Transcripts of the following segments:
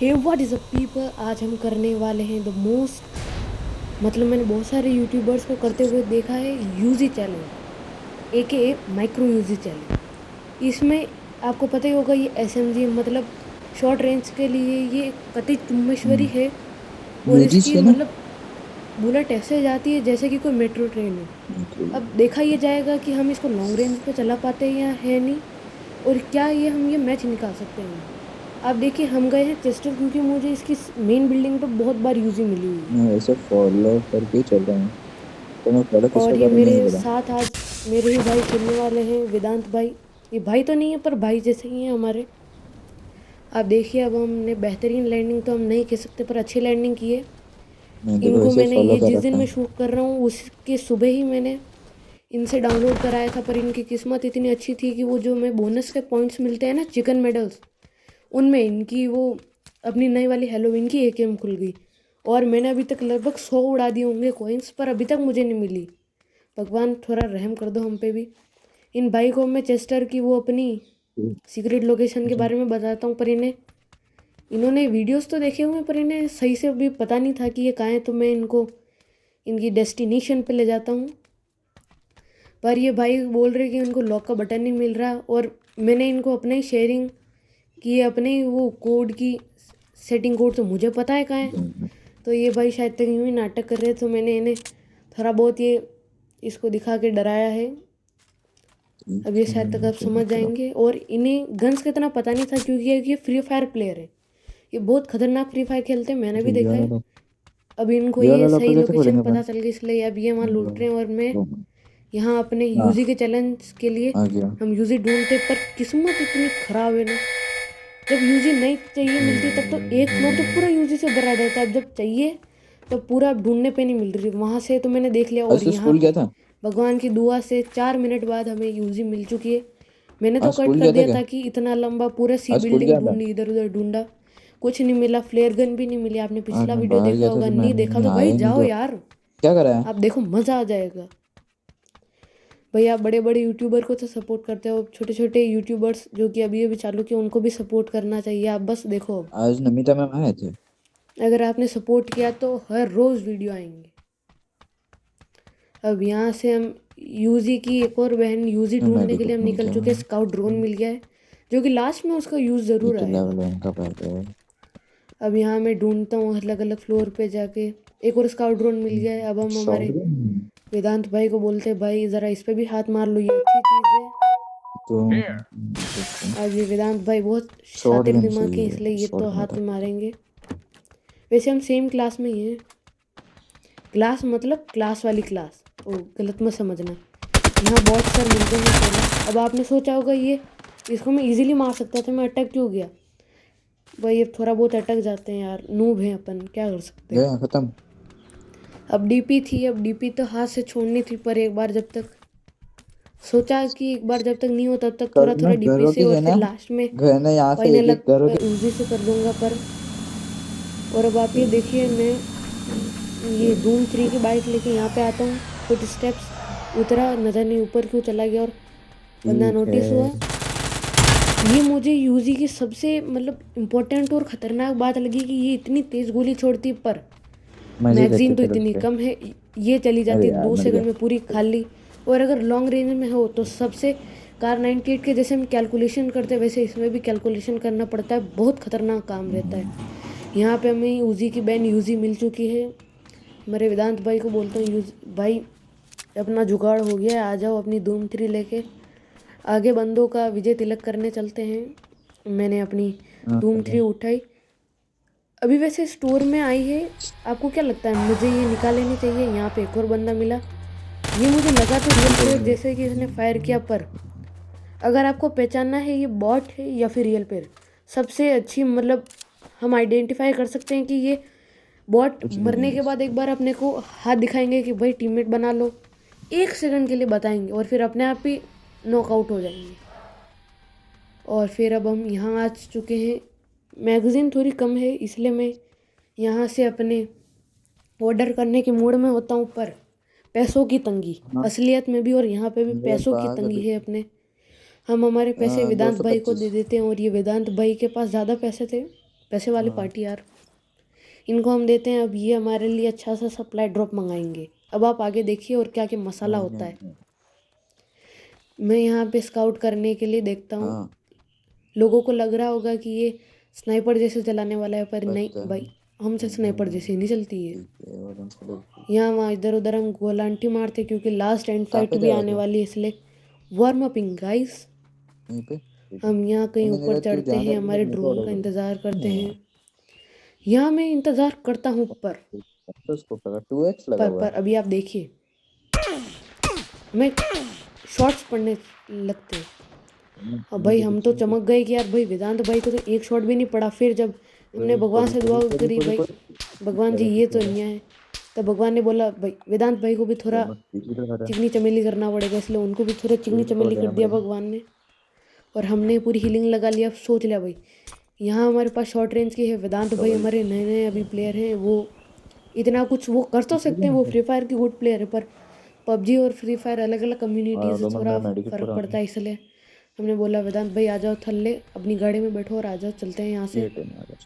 Hey what is a people, आज हम करने वाले हैं द मोस्ट, मतलब मैंने बहुत सारे यूट्यूबर्स को करते हुए देखा है, यूजी चैलेंज ए के माइक्रो यूजी चैलेंज। इसमें आपको पता ही होगा ये एसएमजी मतलब शॉर्ट रेंज के लिए ये कति चुम्बेश्वरी है। और यूजी इसकी से ना। मतलब बुलेट ऐसे जाती है जैसे कि कोई मेट्रो ट्रेन हो। बिल्कुल। अब देखा ये जाएगा कि हम इसको लॉन्ग रेंज पे चला पाते हैं या है नहीं, और क्या हम ये मैच निकाल सकते हैं। आप देखिए हम गए हैं चेस्टर क्योंकि मुझे इसकी मेन बिल्डिंग पे बहुत बार यूजी मिली हुई है। मैं वैसे फॉलो करके ही चल रहा हूँ। तो मैं फॉलो किसको और ये करूँ मेरे नहीं पता। साथ आज मेरे ही भाई खेलने वाले हैं, वेदांत भाई। ये भाई तो नहीं है पर भाई जैसे ही हैं हमारे। आप देखिए अब हमने बेहतरीन लैंडिंग तो हम नहीं कह सकते पर अच्छी लैंडिंग की है। मैं देखो इनको वैसे मैंने फॉलो ये कर जिस दिन रखा मैं है। शूट कर रहा हूँ उसके सुबह ही मैंने इनसे डाउनलोड कराया था, पर इनकी किस्मत इतनी अच्छी थी कि वो जो मैं बोनस के पॉइंट्स मिलते हैं ना चिकन मेडल्स, उनमें इनकी वो अपनी नई वाली हेलोवीन की एकेएम खुल गई। और मैंने अभी तक लगभग 100 उड़ा दिए होंगे कॉइन्स, पर अभी तक मुझे नहीं मिली। भगवान थोड़ा रहम कर दो हम पे भी। इन भाई को मैं चेस्टर की वो अपनी सीक्रेट लोकेशन के बारे में बताता हूँ, पर इन्होंने वीडियोस तो देखे हुए हैं पर इन्हें सही से अभी पता नहीं था कि ये कहाँ है, तो मैं इनको इनकी डेस्टिनेशन पे ले जाता हूँ। पर ये भाई बोल रहे कि उनको लॉक का बटन नहीं मिल रहा, और मैंने इनको अपने ही शेयरिंग की है, अपने ही वो कोड की सेटिंग कोड तो मुझे पता है कहाँ है। तो ये भाई शायद तक यूँ ही नाटक कर रहे हैं, तो मैंने इन्हें थोड़ा बहुत ये इसको दिखा के डराया है। अब ये शायद तक आप समझ जाएंगे। और इन्हें गन्स का इतना पता नहीं था क्योंकि ये फ्री फायर प्लेयर है, ये बहुत खतरनाक फ्री फायर खेलते हैं, मैंने अच्छा भी ये देखा वाला है। लॉक। अब इनको ये वाला ये लॉक को सही कैसे लोकेशन खोलेंगे पता अपन। चल गई, इसलिए अब ये वहाँ लूट रहे हैं। और मैं लो, यहाँ अपने हाँ यूजी के चैलेंज के लिए आ गया। हम यूजी ढूंढते, पर किस्मत इतनी ख़राब है ना, जब यूजी नहीं चाहिए मिलती तब तो एक फ्लोर तो पूरा यूजी से भरा रहता है, अब जब चाहिए तो पूरा ढूंढने पे नहीं मिल रही वहाँ से, तो मैंने देख लिया। आज और तो यहाँ स्कूल गया पे था। भगवान की दुआ से 4 मिनट बाद हमें यूजी मिल चुकी है। मैंने तो आज कट स्कूल कर गया था दिया क्या। था कि इतना लंबा पूरा सी आज स्कूल बिल्डिंग गया था। ढूंढी, इधर उधर ढूंढा, कुछ नहीं मिला। फ्लेयर गन भी नहीं मिली। आपने आज पिछला मैं वीडियो बाहर देखा गया था होगा, तो नहीं देखा मैंने तो आया भाई ही नहीं जाओ तो यार। क्या करा है। आप देखो मज़ा आ जाएगा। भैया बड़े बड़े यूट्यूबर को तो सपोर्ट करते हो, छोटे छोटे यूट्यूबर्स जो कि अभी अभी चालू किए उनको भी सपोर्ट करना चाहिए। आप बस देखो, आज नमिता मैम आए थे। अगर आपने सपोर्ट किया तो हर रोज़ वीडियो आएंगे। अब यहाँ से हम यूजी की एक और बहन यूजी तो मैं ढूंढने भी के लिए हम ढूंढ निकल के चुके हैं। आऊँ। स्काउट ड्रोन मिल गया है जो कि लास्ट में उसका यूज़ ये ज़रूर तो आएगा। लेवल 1 का पहले है। अब यहाँ मैं ढूंढता हूँ अलग अलग फ्लोर पे जाके। एक और स्काउट ड्रोन मिल गया है। अब हम हमारे शॉर्ट गन। वेदांत भाई को बोलते हैं भाई ज़रा इस पे भी हाथ मार लो, ये अच्छी चीज़ है। तो देखो अब ये वेदांत भाई बहुत शॉर्ट शातिर गन दिमाग के चाहिए। इसलिए ये शॉर्ट तो गन हाथ अटैक में कर। मारेंगे। वैसे हम सेम क्लास में ही हैं। क्लास मतलब क्लास वाली क्लास, ओ गलत मत समझना। यहाँ बहुत सर मिलते हैं पहले। अब आपने सोचा होगा ये इसको मैं इजीली मार सकता था, मैं अटक क्यों गया। भाई अब थोड़ा बहुत अटक जाते हैं यार, नूब हैं अपन, क्या कर सकते हैं। गया खत्म। अब डीपी थी, अब डीपी तो हाथ से छोड़नी थी, पर एक बार जब तक सोचा कि एक बार जब तक नहीं हो तब तक थोड़ा ना थोड़ा डीपी घरों से, की और है फिर ना। लास्ट में घर ना यहाँ से एक फाइनल एक घरों के। यूजी से कर दूंगा। पर और अब आप ये देखिए, मैं ये धूम 3 की बाइक लेके यहाँ पे आता हूँ। कुछ स्टेप्स उतरा, नज़र नहीं ऊपर क्यों चला गया, और बंदा ठीक नोटिस हुआ। है। ये मुझे यूजी की सबसे मतलब इम्पोर्टेंट और ख़तरनाक बात लगी कि ये इतनी तेज़ गोली छोड़ती, पर मजे करते मैगज़ीन तो थे इतनी उसके। कम है, ये चली अरे जाती है यार दो मर गया। सेकंड में पूरी खाली। और अगर लॉन्ग रेंज में हो तो सबसे कार 98 के जैसे हम कैलकुलेशन करते हैं वैसे इसमें भी कैलकुलेशन करना पड़ता है, बहुत ख़तरनाक काम रहता है। यहाँ पे हमें यूजी की बैन यूजी मिल चुकी है। मेरे वेदांत भाई को बोलता हूँ यूज भाई अपना जुगाड़ हो गया है, आ जाओ अपनी धूम 3 लेके आगे बंदों का विजय तिलक करने चलते हैं। मैंने अपनी हाँ, धूम चलो। 3 उठाई, अभी वैसे स्टोर में आई है। आपको क्या लगता है मुझे ये निकाल लेनी चाहिए। यहाँ पे एक और बंदा मिला, ये मुझे लगा तो रियल प्लेयर जैसे कि इसने फायर किया, पर अगर आपको पहचानना है ये बॉट है या फिर रियल प्लेयर, सबसे अच्छी मतलब हम आइडेंटिफाई कर सकते हैं कि ये बॉट कुछ भी मरने नहीं के बाद एक बार अपने को हाथ दिखाएंगे कि भाई टीममेट बना लो, 1 सेकंड के लिए बताएंगे और फिर अपने आप ही नॉकआउट हो जाएंगे। और फिर अब हम यहाँ आ चुके हैं। मैगज़ीन थोड़ी कम है इसलिए मैं यहाँ से अपने ऑर्डर करने के मूड में होता हूँ, पर पैसों की तंगी हाँ असलियत में भी, और यहाँ पे भी मेरे पैसों की पास तंगी अभी है अपने। हम हमारे पैसे दो वेदांत सौ भाई को दे पच्चीस देते हैं, और ये वेदांत भाई के पास ज़्यादा पैसे थे पैसे वाली पार्टी यार। इनको हम देते हैं, अब ये हमारे लिए अच्छा सा सप्लाई ड्रॉप मंगाएंगे। अब आप आगे देखिए और क्या क्या मसाला नहीं होता नहीं है। नहीं। मैं यहाँ पे स्काउट करने के लिए देखता हूँ। हाँ लोगों को लग रहा होगा कि ये स्नाइपर जैसे चलाने वाला है, पर नहीं पता भाई, है। हमसे स्नाइपर जैसे नहीं चलती है। ठीक है, और हमसे लोग यहाँ वहाँ इधर उधर हम गोलांटी मारते क्योंकि लास्ट एंड कहाँ फाइट पे भी जा रहा आने तू? वाली है, इसलिए वार्म अपिंग गाइस। यहीं पे ठीक है। हम यहाँ कहीं नहीं ऊपर नहीं, तू चढ़ते जहाँ जा हैं, रहा है हमारे मेरे को ड्रोन ऑर्डर का कर दे। इंतज़ार करते नहीं हैं। यार, यहाँ मैं इंतज़ार करता हूँ, तो उसको लगा 2x लगा हुआ पर है। अभी आप देखिए हमें शॉट्स पड़ने लगते हैं। अब भाई मुझे हम तो दिख रहा है। चमक गए कि यार भाई वेदांत भाई को तो एक शॉट भी नहीं पड़ा। फिर जब हमने भगवान से दुआ करी भाई, भगवान जी लगा ये पीछे तो लगा। नहीं आए, तब भगवान ने बोला भाई वेदांत भाई को भी ये थोड़ा मत पीछे तो हटा। चिकनी चमेली करना पड़ेगा, इसलिए उनको भी थोड़ा चिकनी फील्ड कवर चमेली कर देना दिया पड़ेगा। भगवान ने। और हमने पूरी हीलिंग लगा लिया। अब सोच लिया भाई यहाँ हमारे पास शॉर्ट रेंज की है, वेदांत भाई कवर हमारे नए नए अभी प्लेयर हैं, वो इतना कुछ वो कर तो सकते हैं, वो फ्री फायर की गुड प्लेयर है, पर पबजी और फ्री फायर अलग अलग और कम्युनिटीज़ दो थोड़ा बंदा मेडिकेट फ़र्क पूरा पड़ता है। इसलिए हमने बोला वेदांत भाई आ जाओ थल्ले, अपनी गाड़ी में बैठो और आ जाओ, चलते हैं यहाँ से। ये टेन आ गया।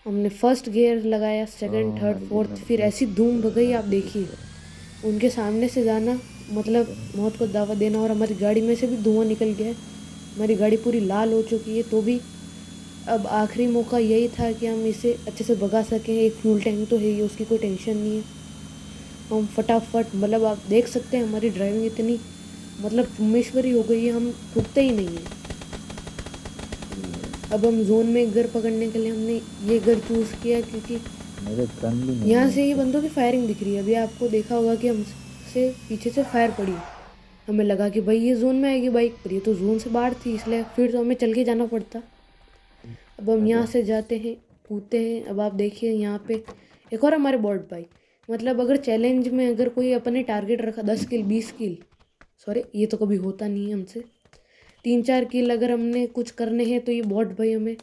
हमने फर्स्ट गियर लगाया, सेकंड थर्ड मेडिकेट फोर्थ, फिर मेडिकेट ऐसी धूम भगाई आप देखिए। मेडिकेट। उनके सामने से जाना मतलब मौत को दावा देना। और हमारी गाड़ी में से भी धुआं निकल गया है, हमारी गाड़ी पूरी लाल हो चुकी है। तो भी अब आखिरी मौका यही था कि हम इसे अच्छे से भगा सकें। एक फ्यूल टैंक तो है ही, उसकी कोई टेंशन नहीं है। हम फटाफट मतलब आप देख सकते हैं हमारी ड्राइविंग इतनी मतलब परमेश्वरी हो गई है, हम रुकते ही नहीं हैं। अब हम जोन में घर पकड़ने के लिए हमने ये घर चूज़ किया क्योंकि मेरे गन भी नहीं यहाँ है से ये इससे। बंदों की फायरिंग दिख रही है। अभी आपको देखा होगा कि हमसे पीछे से फायर पड़ी। हमें लगा कि भाई ये जोन में आएगी बाइक, पर ये तो जोन से बाहर थी, इसलिए फिर तो हमें चल के जाना पड़ता। अब हम यहाँ अरे से जाते हैं, कूदते हैं। अब आप देखिए यहाँ पे एक और हमारे बॉट भाई, मतलब अगर चैलेंज में अगर कोई अपने टारगेट रखा 10 किल 20 किल, सॉरी ये तो कभी होता नहीं है हमसे, 3-4 किल अगर हमने कुछ करने हैं तो ये बॉट भाई हमें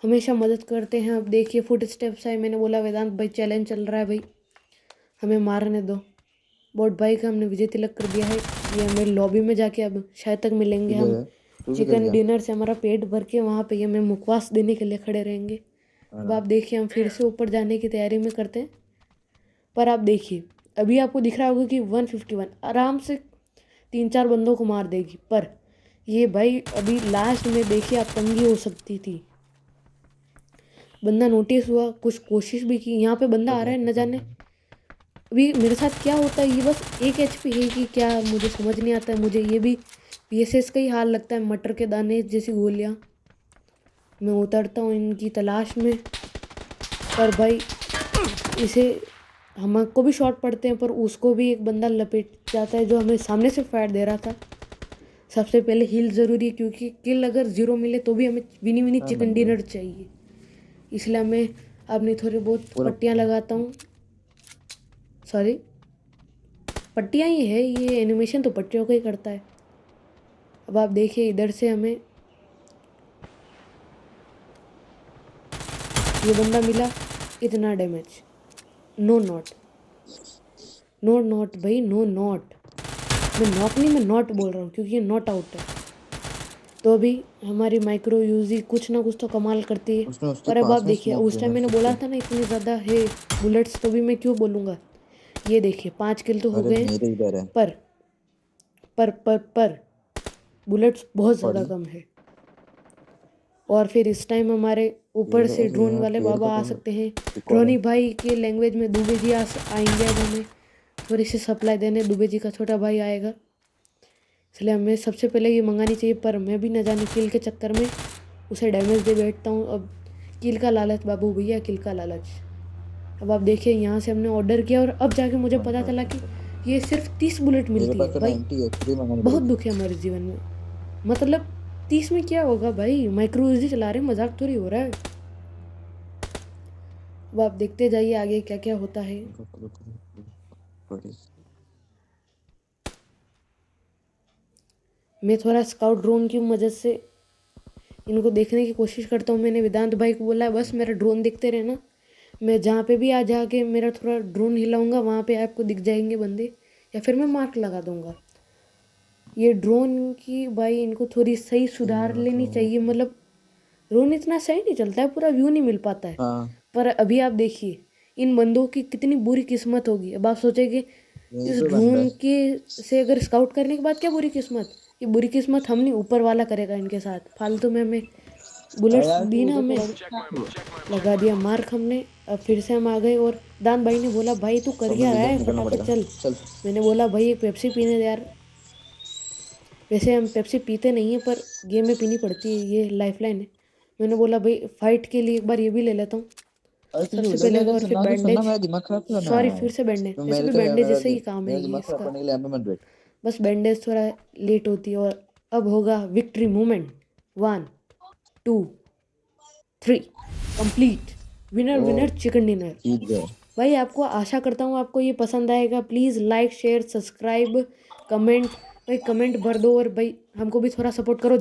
हमेशा मदद करते हैं। अब देखिए फुट स्टेप्स आए, मैंने बोला वेदांत भाई चैलेंज चल रहा है भाई, हमें मारने दो। बॉट भाई का हमने विजय तिलक कर दिया है। ये हमें लॉबी में जाके अब शायद तक मिलेंगे किधर हम। है? तू किधर चिकन गया? डिनर से हमारा पेट भर के वहाँ पे ये हमें मुखवास देने के लिए खड़े रहेंगे। अब अरे आप देखिए हम फिर से ऊपर जाने की तैयारी में करते हैं। पर आप देखिए अभी आपको दिख रहा होगा कि 151 आराम से 3-4 बंदों को मार देगी। पर ये भाई अभी लास्ट में देखिए आप तंगी हो सकती थी। बंदा नोटिस हुआ, कुछ कोशिश भी की, यहाँ पे बंदा आ रहा है न जाने अभी मेरे साथ क्या होता है। ये बस 1 HP है कि क्या मुझे समझ नहीं आता है। मुझे ये भी PSS का ही हाल लगता है, मटर के दाने जैसी गोलियाँ। मैं उतरता हूँ इनकी तलाश में, पर भाई इसे हमको भी शॉट पड़ते हैं, पर उसको भी एक बंदा लपेट जाता है जो हमें सामने से फायर दे रहा था। सबसे पहले हील ज़रूरी है क्योंकि किल अगर 0 मिले तो भी हमें विनी विनी हाँ चिकन बंदे डिनर चाहिए। इसलिए मैं अपनी थोड़ी बहुत पूरा। पट्टियाँ लगाता हूँ। सॉरी, पट्टियाँ ही है, ये एनिमेशन तो पट्टियों का ही करता है। अब आप देखिए इधर से हमें ये बंदा मिला, इतना damage. No not, no not भाई, नो नॉट। मैं नॉक नहीं, मैं नॉट बोल रहा हूँ क्योंकि ये नॉट आउट है। तो अभी हमारी माइक्रो यूजी कुछ ना कुछ तो कमाल करती है। उसने उसके और अब आप पास में देखिए स्मोक उस टाइम ग्रेनेड मैंने बोला सबके। था ना इतनी ज़्यादा है बुलेट्स, तो भी मैं क्यों बोलूँगा। ये देखिए 5 किल तो हो अरे गए हैं, मेरे इधर है। पर पर बुलेट्स बहुत ज़्यादा पड़ी। कम है। और फिर इस टाइम हमारे ऊपर से अरे ड्रोन यार वाले पेड़ का बाबा आ तो सकते हैं। एक और है। ड्रोनी भाई के लैंग्वेज में दुबे जी आएंगे। अब हमें थोड़ी सी सप्लाई देने दुबे जी का छोटा भाई आएगा, इसलिए हमें सबसे पहले ये मंगानी चाहिए। पर मैं भी न जाने किल के चक्कर में उसे डैमेज दे बैठता हूँ। अब किल का लालच बाबू भैया, किल का लालच। अब आप देखिए यहाँ से हमने ऑर्डर किया और अब जाके मुझे वन पता शॉट चला वन कि शॉट। ये सिर्फ 30 बुलेट मेरे मिलती पास है तो भाई। 90 है, तुझे मंगानी बहुत पड़ेगी। दुख है हमारे जीवन में। मतलब 30 में क्या होगा भाई, माइक्रो यूजी चला रहे हैं, मजाक थोड़ी हो रहा है। अब आप देखते जाइए आगे क्या क्या होता है। रुक रुक रुक रुक, पड़ी। मैं थोड़ा स्काउट ड्रोन की मदद से इनको देखने की कोशिश करता हूँ। मैंने वेदांत भाई को बोला है बस मेरा ड्रोन देखते रहना, मैं जहाँ पे भी आ जाके मेरा थोड़ा ड्रोन हिलाऊंगा वहाँ पे आपको दिख जाएंगे बंदे, या फिर मैं मार्क लगा दूंगा। ये ड्रोन की भाई इनको थोड़ी सही सुधार यार लेनी तो चाहिए। मतलब रोन इतना सही नहीं चलता है, पूरा व्यू नहीं मिल पाता है। हाँ पर अभी आप देखिए इन बंदों की कितनी बुरी किस्मत होगी। अब आप सोचे कि यहीं इस पे बंदा ड्रोन है। के से अगर स्काउट करने के बाद क्या बुरी किस्मत, ये बुरी किस्मत हम नहीं, ऊपर वाला करेगा इनके साथ। फालतू में हमें अरे बुलेट्स यार दी तू ना उधर हमें, चला गया। लगा दिया मार्क हमने। अब फिर से हम आ गए और दान भाई ने बोला भाई तू कर अब क्या मुझे रहा इधर है, निकलना फटाफट पड़ेगा। चल। चल। मैंने बोला भाई एक पेप्सी पीने दे यार। वैसे हम पेप्सी पीते नहीं हैं पर गेम में पीनी पड़ती है, ये लाइफलाइन है। मैंने बोला भाई फाइट के लिए एक बार ये भी ले लेता हूँ। अरे तू सबसे उधर पहले ले एक ले, बार फिर सुनना तो सुनना, बैंडेज, मेरा दिमाग खराब करना सॉरी है। फिर से बैंडेज, तो ऐसे मेरे भी को बैंडेज से ही मेरा काम है मेरा ये दिमाग खराब इसका। करने के लिए यहाँ पे मत बैठ। बस बैंडेज थोड़ा लेट होती है और अब होगा विक्ट्री मोमेंट। 1 2 3 कंप्लीट। विनर ओ विनर चिकन डिनर। जीत गए। भाई आपको आशा करता हूँ आपको ये पसंद आएगा। Please like share subscribe comment, भाई कमेंट भर दो और भाई हमको भी थोड़ा सपोर्ट करो।